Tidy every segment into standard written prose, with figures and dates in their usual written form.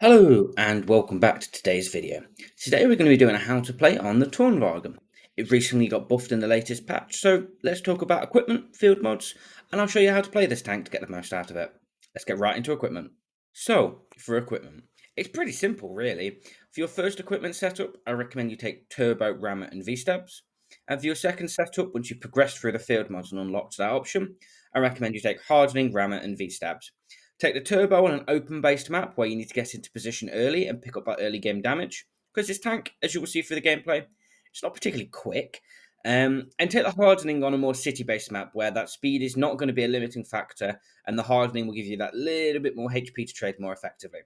Hello and welcome back to today's video. Today we're going to be doing a how to play on the Tornvagn. It recently got buffed in the latest patch, so let's talk about equipment, field mods, and I'll show you how to play this tank to get the most out of it. Let's get right into equipment. So, for equipment, it's pretty simple really. For your first equipment setup, I recommend you take Turbo, Rammer and V-Stabs. And for your second setup, once you've progressed through the field mods and unlocked that option, I recommend you take Hardening, Rammer and V-Stabs. Take the turbo on an open-based map where you need to get into position early and pick up that early game damage, because this tank, as you will see through the gameplay, it's not particularly quick. And take the hardening on a more city-based map where that speed is not going to be a limiting factor, and the hardening will give you that little bit more HP to trade more effectively.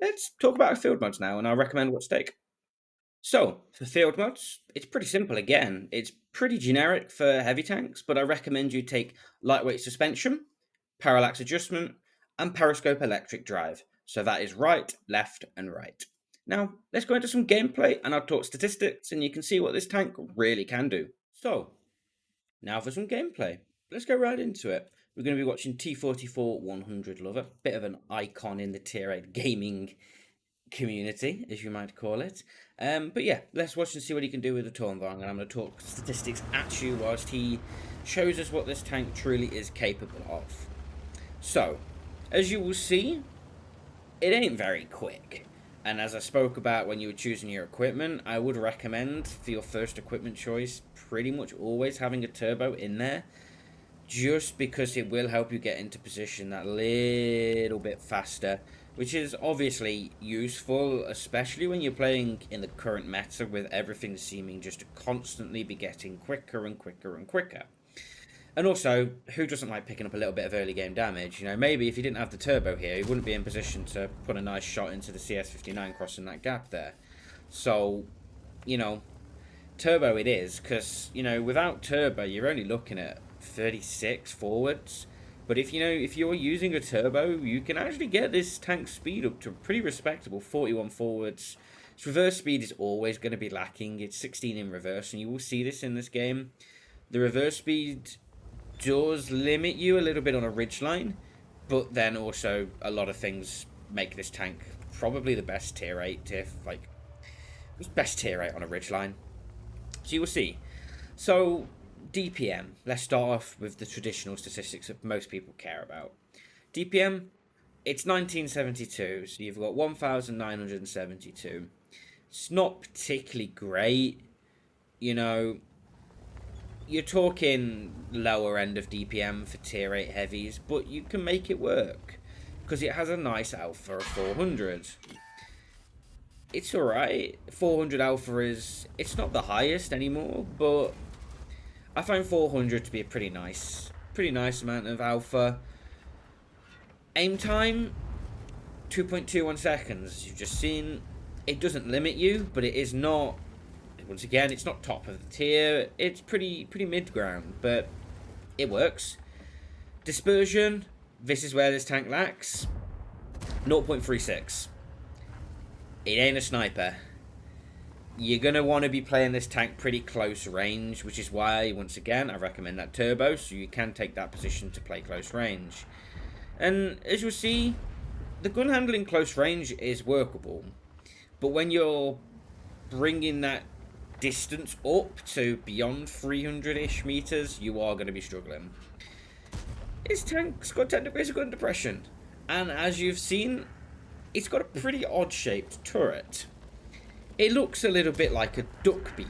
Let's talk about field mods now, and I'll recommend what's to take. So, for field mods, it's pretty simple again. It's pretty generic for heavy tanks, but I recommend you take lightweight suspension, parallax adjustment, and periscope electric drive. So that is right, left, and right. Now, let's go into some gameplay and I'll talk statistics and you can see what this tank really can do. So, now for some gameplay. Let's go right into it. We're going to be watching T44 100 Lover, bit of an icon in the tier 8 gaming community, as you might call it. But yeah, let's watch and see what he can do with the Tornvagn, and I'm going to talk statistics at you whilst he shows us what this tank truly is capable of. So, as you will see, it ain't very quick. And as I spoke about when you were choosing your equipment, I would recommend for your first equipment choice pretty much always having a turbo in there, just because it will help you get into position that little bit faster, which is obviously useful, especially when you're playing in the current meta with everything seeming just to constantly be getting quicker and quicker and quicker. And also, who doesn't like picking up a little bit of early game damage? You know, maybe if he didn't have the turbo here, he wouldn't be in position to put a nice shot into the CS59 crossing that gap there. So, you know, turbo it is, because, you know, without turbo, you're only looking at 36 forwards. But if you're using a turbo, you can actually get this tank speed up to a pretty respectable 41 forwards. Its reverse speed is always going to be lacking. It's 16 in reverse, and you will see this in this game. The reverse speed does limit you a little bit on a ridgeline, but then also a lot of things make this tank probably the best tier 8, best tier 8 on a ridgeline. So you will see. So, DPM. Let's start off with the traditional statistics that most people care about. DPM, it's 1972, so you've got 1,972. It's not particularly great. You know, you're talking lower end of DPM for tier 8 heavies, but you can make it work because it has a nice alpha of 400. It's alright. 400 alpha it's not the highest anymore, but I find 400 to be a pretty nice amount of alpha. Aim time, 2.21 seconds, as you've just seen. It doesn't limit you, but it is not, once again, it's not top of the tier. It's pretty mid-ground, but it works. Dispersion, this is where this tank lacks. 0.36. It ain't a sniper. You're going to want to be playing this tank pretty close range, which is why, once again, I recommend that turbo, so you can take that position to play close range. And as you'll see, the gun handling close range is workable, but when you're bringing that distance up to beyond 300-ish meters, you are going to be struggling. This tank's got 10 degrees of gun depression, and as you've seen, it's got a pretty odd-shaped turret. It looks a little bit like a duck beak.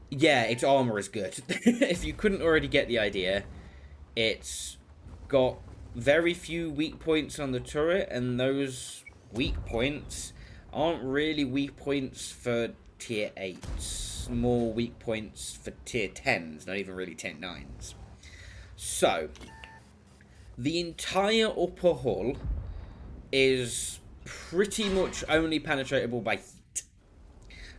Yeah, its armor is good. If you couldn't already get the idea, it's got very few weak points on the turret, and those weak points aren't really weak points for tier 8s, more weak points for tier 10s, not even really tier 9s. So, the entire upper hull is pretty much only penetratable by heat.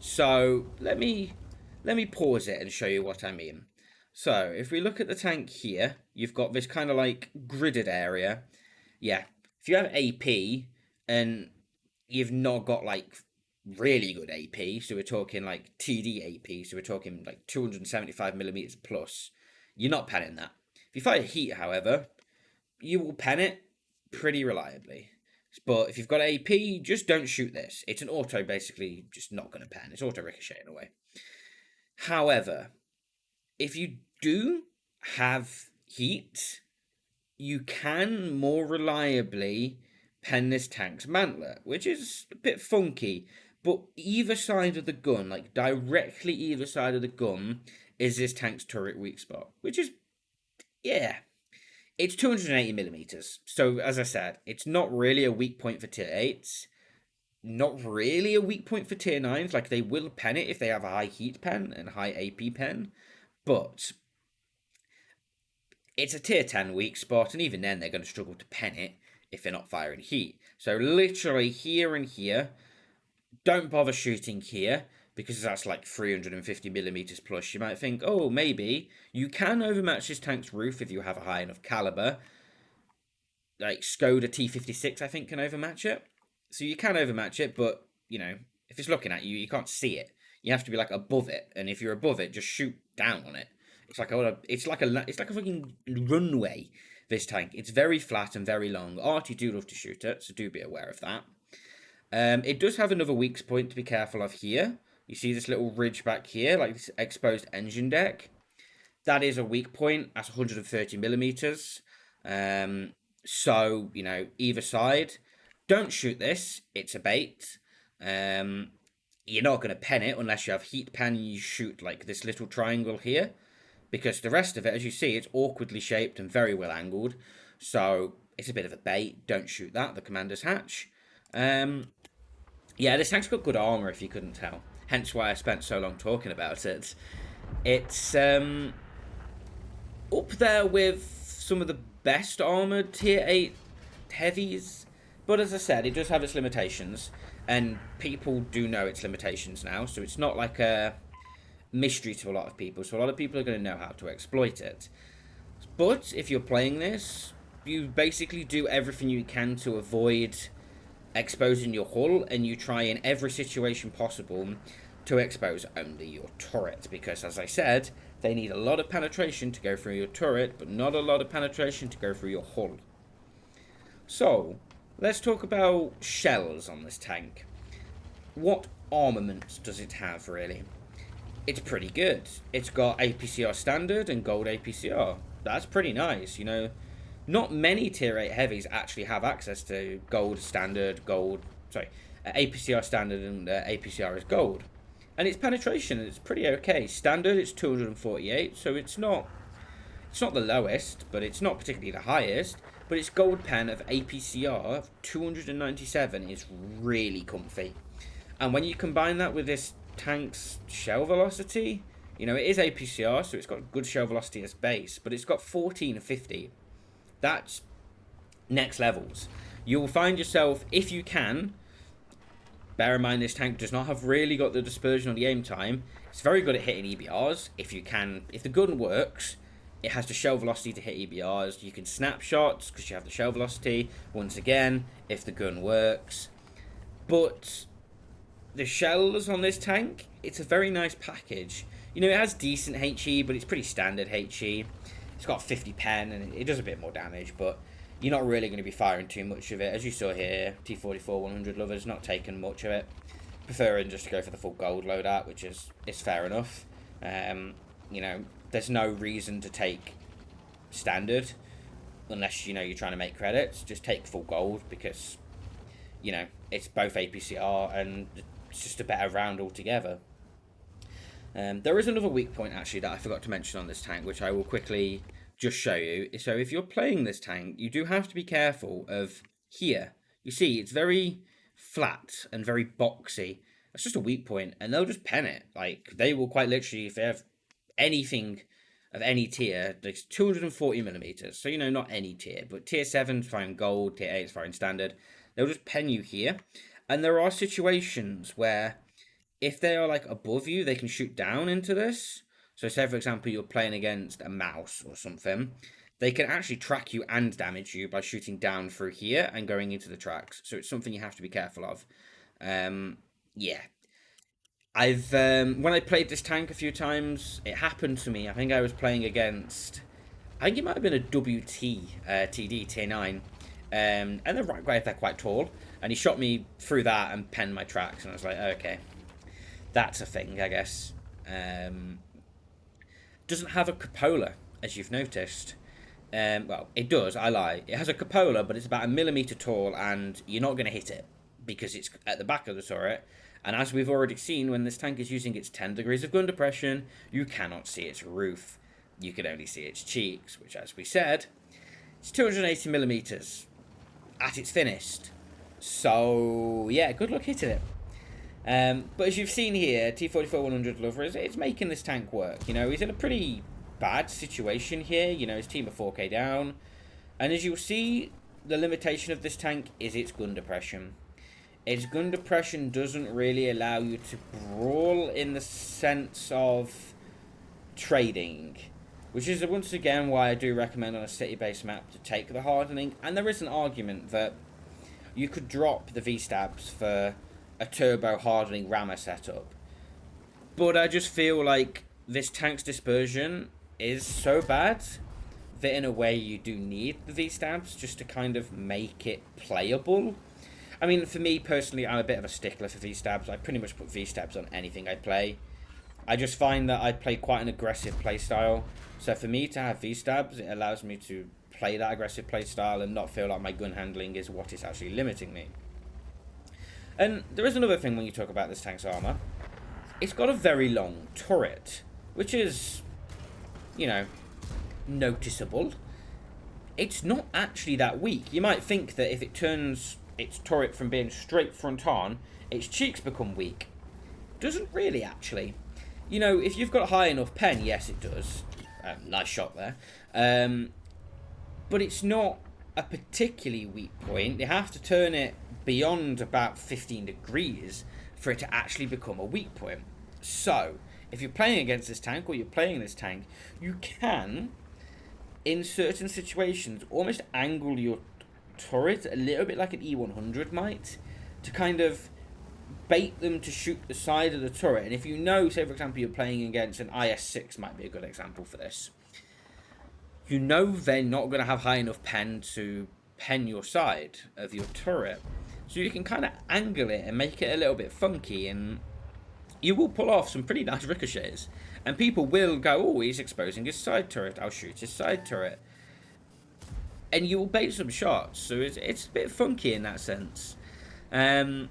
So, let me pause it and show you what I mean. So, if we look at the tank here, you've got this kind of like gridded area. Yeah, if you have AP and you've not got like really good AP, so we're talking like TD AP, so we're talking like 275 millimeters plus, you're not penning that. If you fire heat, however, you will pen it pretty reliably. But if you've got AP, just don't shoot this. It's an auto, basically, just not going to pen. It's auto ricocheting away. However, if you do have heat, you can more reliably pen this tank's mantler, which is a bit funky. But either side of the gun, like directly either side of the gun, is this tank's turret weak spot, which is, yeah, it's 280 millimeters. So as I said, it's not really a weak point for tier 8s. Not really a weak point for tier 9s. Like, they will pen it if they have a high heat pen and high AP pen. But it's a tier 10 weak spot, and even then they're going to struggle to pen it if they're not firing heat. So literally here and here, don't bother shooting here, because that's like 350 millimeters plus. You might think, oh, maybe you can overmatch this tank's roof if you have a high enough caliber. Like Skoda T56, I think, can overmatch it. So you can overmatch it, but, you know, if it's looking at you, you can't see it. You have to be like above it, and if you're above it, just shoot down on it. It's like a fucking runway. This tank. It's very flat and very long. Arty do love to shoot it, so do be aware of that. It does have another weak point to be careful of here. You see this little ridge back here, like this exposed engine deck. That is a weak point. That's 130 millimeters. So, you know, either side. Don't shoot this. It's a bait. You're not going to pen it unless you have heat pen and you shoot like this little triangle here. Because the rest of it, as you see, it's awkwardly shaped and very well angled. So it's a bit of a bait. Don't shoot that. The commander's hatch. Yeah, this tank's got good armor, if you couldn't tell. Hence why I spent so long talking about it. It's up there with some of the best armored tier 8 heavies. But as I said, it does have its limitations. And people do know its limitations now. So it's not like a mystery to a lot of people. So a lot of people are going to know how to exploit it. But if you're playing this, you basically do everything you can to avoid exposing your hull, and you try in every situation possible to expose only your turret, because as I said, they need a lot of penetration to go through your turret, but not a lot of penetration to go through your hull. So let's talk about shells on this tank. What armament does it have, really? It's pretty good. It's got APCR standard and gold APCR. That's pretty nice, you know. Not many tier 8 heavies actually have access to gold standard, APCR standard and APCR is gold. And its penetration is pretty okay. Standard, it's 248, so it's not the lowest, but it's not particularly the highest. But its gold pen of APCR of 297 is really comfy. And when you combine that with this tank's shell velocity, you know, it is APCR, so it's got good shell velocity as base, but it's got 14 of 50. That's next levels. You will find yourself, if you can, bear in mind this tank does not have really got the dispersion on the aim time. It's very good at hitting EBRs. If the gun works, it has the shell velocity to hit EBRs. You can snapshots because you have the shell velocity. Once again, if the gun works. But the shells on this tank, it's a very nice package. You know, it has decent HE, but it's pretty standard HE. It's got 50 pen, and it does a bit more damage, but you're not really going to be firing too much of it. As you saw here, T44 100 lovers, not taking much of it. Preferring just to go for the full gold loadout, which is fair enough. You know, there's no reason to take standard, unless, you know, you're trying to make credits. Just take full gold, because, you know, it's both APCR, and it's just a better round altogether. There is another weak point, actually, that I forgot to mention on this tank, which I will quickly just show you. So if you're playing this tank, you do have to be careful of here. You see, it's very flat and very boxy. That's just a weak point, and they'll just pen it. Like, they will quite literally, if they have anything of any tier, it's 240 millimeters. So, you know, not any tier, but tier 7's firing gold, tier 8's firing standard. They'll just pen you here. And there are situations where, if they are like above you, they can shoot down into this. So say, for example, you're playing against a mouse or something. They can actually track you and damage you by shooting down through here and going into the tracks. So it's something you have to be careful of. Yeah. When I played this tank a few times, it happened to me. I think I was playing against, I think it might have been a WT TD tier 9. and the right way if they're quite tall. And he shot me through that and penned my tracks, and I was like, okay, that's a thing, I guess. Doesn't have a cupola, as you've noticed. Well, it does, I lie. It has a cupola, but it's about a millimetre tall, and you're not going to hit it because it's at the back of the turret. And as we've already seen, when this tank is using its 10 degrees of gun depression, you cannot see its roof. You can only see its cheeks, which, as we said, it's 280 millimetres at its thinnest. So, yeah, good luck hitting it. But as you've seen here, T-44-100 Lover, it's making this tank work. You know, he's in a pretty bad situation here. You know, his team are 4k down. And as you'll see, the limitation of this tank is its gun depression. Its gun depression doesn't really allow you to brawl in the sense of trading, which is once again why I do recommend on a city-based map to take the hardening. And there is an argument that you could drop the V-stabs for a turbo hardening rammer setup, but I just feel like this tank's dispersion is so bad that in a way you do need the V-stabs just to kind of make it playable. I mean, for me personally, I'm a bit of a stickler for V-stabs. I pretty much put V-stabs on anything I play. I just find that I play quite an aggressive playstyle, so for me to have V-stabs, it allows me to play that aggressive playstyle and not feel like my gun handling is what is actually limiting me. And there is another thing when you talk about this tank's armour. It's got a very long turret, which is, you know, noticeable. It's not actually that weak. You might think that if it turns its turret from being straight front on, its cheeks become weak. Doesn't really, actually. You know, if you've got a high enough pen, yes it does. Nice shot there. But it's not a particularly weak point. You have to turn it beyond about 15 degrees for it to actually become a weak point. So, if you're playing against this tank, or you're playing this tank, you can, in certain situations, almost angle your turret a little bit like an E100 might, to kind of bait them to shoot the side of the turret. And if you know, say for example, you're playing against an IS-6 might be a good example for this. You know they're not going to have high enough pen to pen your side of your turret. So you can kind of angle it and make it a little bit funky, and you will pull off some pretty nice ricochets. And people will go, oh, he's exposing his side turret, I'll shoot his side turret. And you will bait some shots, so it's a bit funky in that sense. As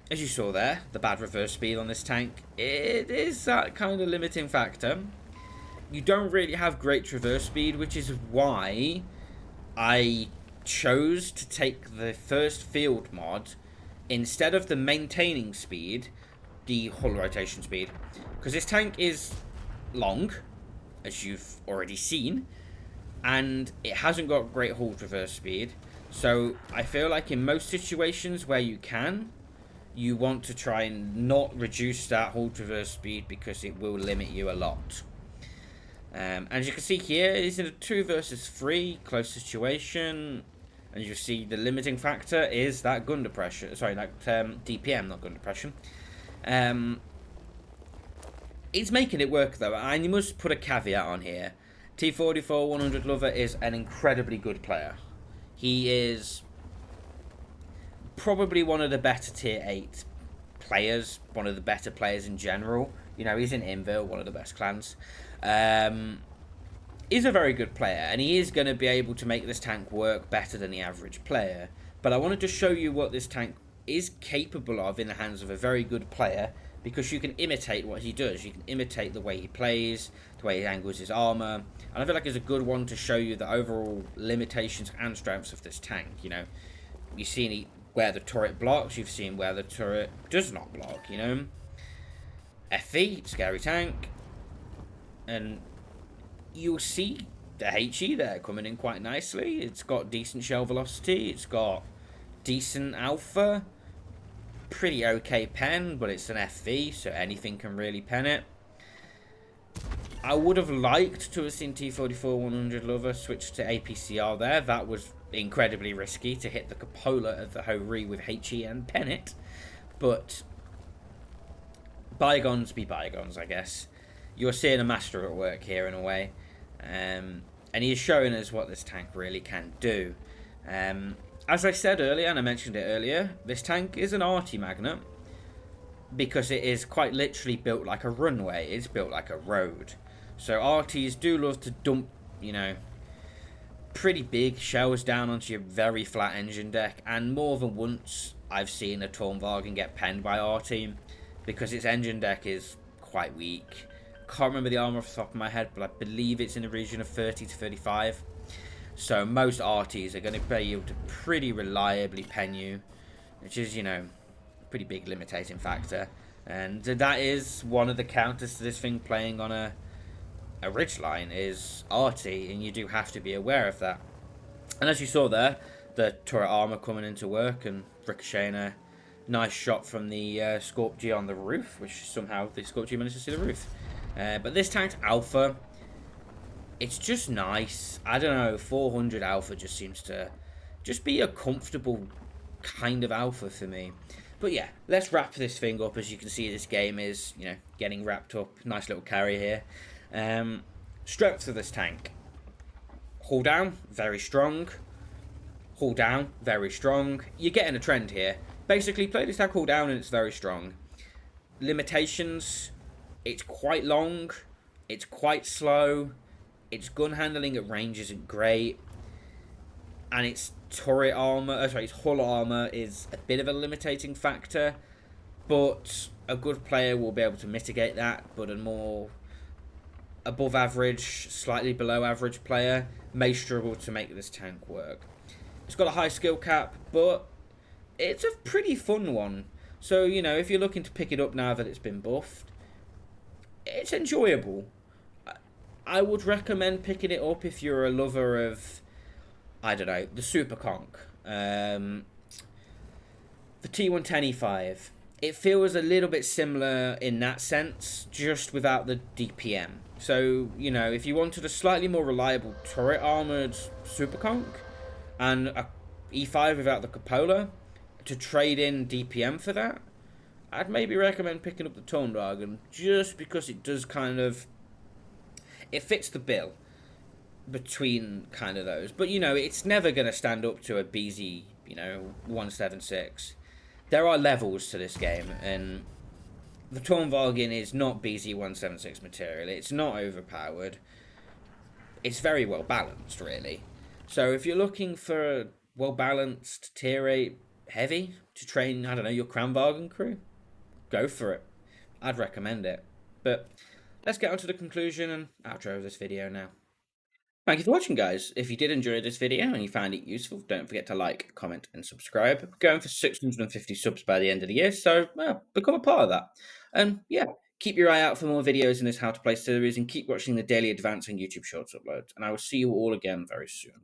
you saw there, the bad reverse speed on this tank, it is that kind of limiting factor. You don't really have great traverse speed, which is why I chose to take the first field mod instead of the maintaining speed, the hull rotation speed. Because this tank is long, as you've already seen, and it hasn't got great hull traverse speed. So I feel like in most situations where you can, you want to try and not reduce that hull traverse speed because it will limit you a lot. As you can see here, it's in a 2 versus 3 close situation. And you see the limiting factor is that gun depression. Sorry, that DPM, not gun depression. It's making it work though, and you must put a caveat on here. T-44-100 Lover is an incredibly good player. He is probably one of the better tier 8 players, one of the better players in general. You know, he's in Inville, one of the best clans. He's a very good player, and he is going to be able to make this tank work better than the average player. But I wanted to show you what this tank is capable of in the hands of a very good player, because you can imitate what he does. You can imitate the way he plays, the way he angles his armor, and I feel like it's a good one to show you the overall limitations and strengths of this tank. You know, you've seen where the turret blocks, you've seen where the turret does not block, you know. FV, scary tank, and you'll see the HE there coming in quite nicely. It's got decent shell velocity, it's got decent alpha, pretty okay pen, but it's an FV, so anything can really pen it. I would have liked to have seen T-44-100 Lover switch to APCR there. That was incredibly risky to hit the cupola of the Ho-Ri with HE and pen it, but bygones be bygones, I guess. You're seeing a master at work here in a way, and he is showing us what this tank really can do. As I said earlier, and I mentioned it earlier, this tank is an arty magnet because it is quite literally built like a runway. It's built like a road. So arties do love to dump, you know, pretty big shells down onto your very flat engine deck, and more than once I've seen a Tornvagn get penned by our team because its engine deck is quite weak. Can't remember the armor off the top of my head, but I believe it's in the region of 30 to 35. So most arties are going to be able to pretty reliably pen you, which is, you know, a pretty big limiting factor. And that is one of the counters to this thing playing on a ridgeline is arty, and you do have to be aware of that. And as you saw there, the turret armor coming into work and ricocheting a nice shot from the Scorpg on the roof, which somehow the Scorpg managed to see the roof. But this tank's alpha, it's just nice. I don't know, 400 alpha just seems to just be a comfortable kind of alpha for me. But yeah, let's wrap this thing up. As you can see, this game is, you know, getting wrapped up. Nice little carry here. Strength of this tank. Hull down, very strong. Hull down, very strong. You're getting a trend here. Basically, play this tank hull down and it's very strong. Limitations, it's quite long. It's quite slow. Its gun handling at range isn't great. And its turret armor, its hull armor is a bit of a limiting factor. But a good player will be able to mitigate that. But a more above average, slightly below average player may struggle to make this tank work. It's got a high skill cap, but it's a pretty fun one. So, you know, if you're looking to pick it up now that it's been buffed, it's enjoyable. I would recommend picking it up if you're a lover of, I don't know, the Super Conch. The T110E5. It feels a little bit similar in that sense, just without the DPM. So, you know, if you wanted a slightly more reliable turret armored Super Conch and a E5 without the cupola to trade in DPM for that, I'd maybe recommend picking up the Tornvagn just because it does kind of, it fits the bill between kind of those. But, you know, it's never going to stand up to a BZ, you know, 176. There are levels to this game, and the Tornvagn is not BZ176 material. It's not overpowered. It's very well balanced, really. So if you're looking for a well balanced tier 8 heavy to train, I don't know, your Kranvagn crew, go for it. I'd recommend it. But let's get on to the conclusion and outro of this video now. Thank you for watching, guys. If you did enjoy this video and you found it useful, don't forget to like, comment, and subscribe. We're going for 650 subs by the end of the year, so become a part of that. And yeah, keep your eye out for more videos in this How to Play series, and keep watching the daily advancing YouTube Shorts uploads. And I will see you all again very soon.